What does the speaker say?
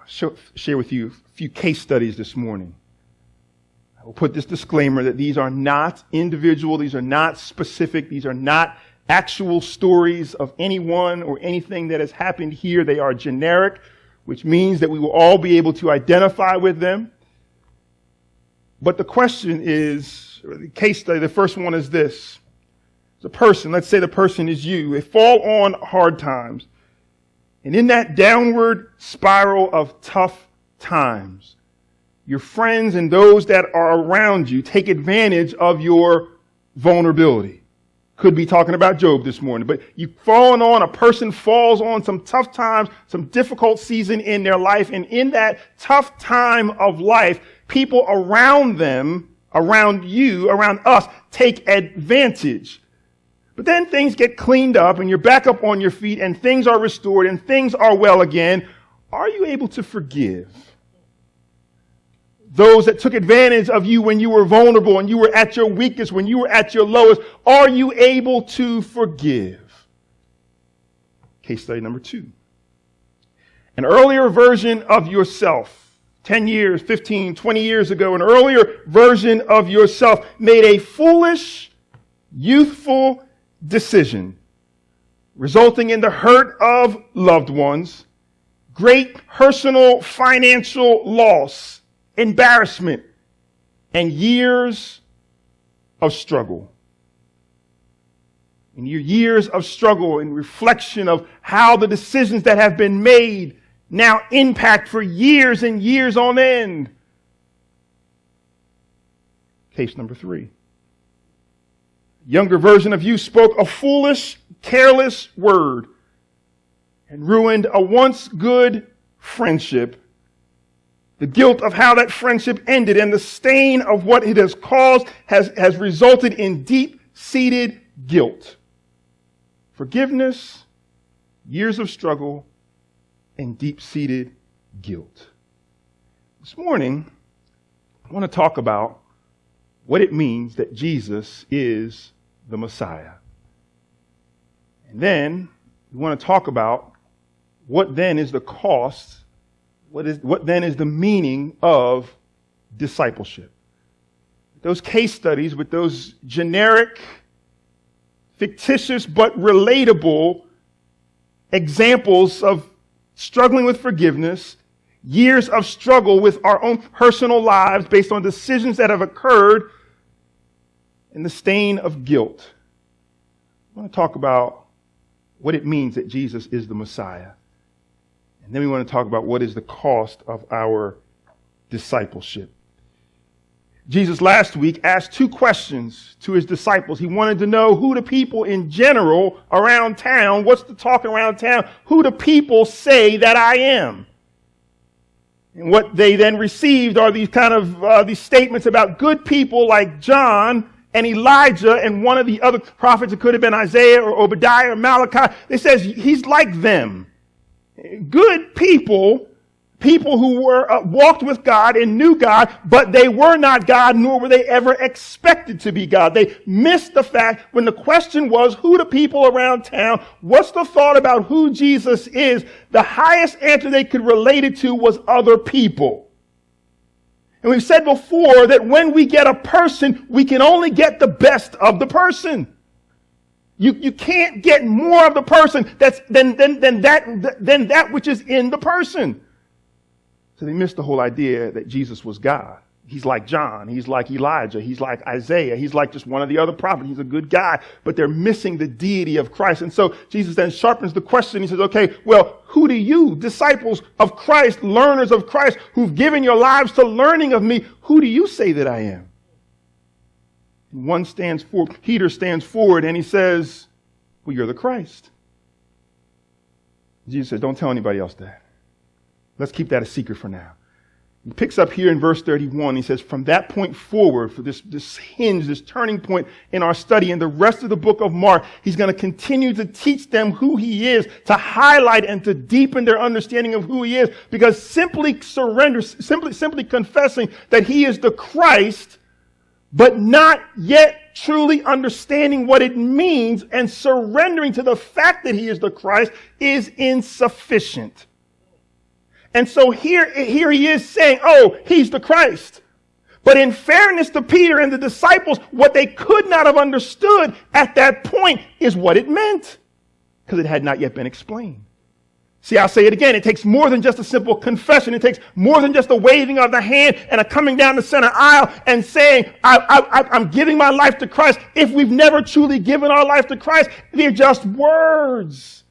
share with you a few case studies this morning. I will put this disclaimer that these are not individual, these are not specific, these are not actual stories of anyone or anything that has happened here. They are generic, which means that we will all be able to identify with them. But the question is, or the case study, the first one is this. The person, let's say the person is you. They fall on hard times. And in that downward spiral of tough times, your friends and those that are around you take advantage of your vulnerability. Could be talking about Job this morning, but a person falls on some tough times, some difficult season in their life. And in that tough time of life, people around them, around you, around us, take advantage. But then things get cleaned up and you're back up on your feet and things are restored and things are well again. Are you able to forgive those that took advantage of you when you were vulnerable and you were at your weakest, when you were at your lowest? Are you able to forgive? Case study number 2. An earlier version of yourself, 10 years, 15, 20 years ago, an earlier version of yourself made a foolish, youthful decision, resulting in the hurt of loved ones, great personal financial loss, embarrassment, and years of struggle. And your years of struggle and reflection of how the decisions that have been made now impact for years and years on end. Case number 3. Younger version of you spoke a foolish, careless word and ruined a once good friendship. The guilt of how that friendship ended and the stain of what it has caused has resulted in deep-seated guilt. Forgiveness, years of struggle, and deep-seated guilt. This morning, I want to talk about what it means that Jesus is the Messiah. And then we want to talk about what then is the cost, what then is the meaning of discipleship. Those case studies with those generic, fictitious, but relatable examples of struggling with forgiveness, years of struggle with our own personal lives based on decisions that have occurred, and the stain of guilt. I want to talk about what it means that Jesus is the Messiah. And then we want to talk about what is the cost of our discipleship. Jesus last week asked 2 questions to his disciples. He wanted to know who the people in general around town, what's the talk around town, who the people say that I am. And what they then received are these kind of these statements about good people like John and Elijah and one of the other prophets. It could have been Isaiah or Obadiah or Malachi. They says he's like them. Good people who were walked with God and knew God, but they were not God, nor were they ever expected to be God. They missed the fact when the question was, who the people around town, what's the thought about who Jesus is? The highest answer they could relate it to was other people. And we've said before that when we get a person, we can only get the best of the person. You can't get more of the person than that which is in the person. So they missed the whole idea that Jesus was God. He's like John. He's like Elijah. He's like Isaiah. He's like just one of the other prophets. He's a good guy, but they're missing the deity of Christ. And so Jesus then sharpens the question. He says, okay, well, who do you, disciples of Christ, learners of Christ, who've given your lives to learning of me, who do you say that I am? And Peter stands forward and he says, well, you're the Christ. Jesus says, don't tell anybody else that. Let's keep that a secret for now. He picks up here in verse 31. He says, from that point forward, for this hinge, this turning point in our study and the rest of the book of Mark, he's going to continue to teach them who he is, to highlight and to deepen their understanding of who he is, because simply confessing that he is the Christ, but not yet truly understanding what it means and surrendering to the fact that he is the Christ is insufficient. And so here he is saying, oh, he's the Christ. But in fairness to Peter and the disciples, what they could not have understood at that point is what it meant, because it had not yet been explained. See, I'll say it again. It takes more than just a simple confession. It takes more than just a waving of the hand and a coming down the center aisle and saying, I'm giving my life to Christ. If we've never truly given our life to Christ, they're just words.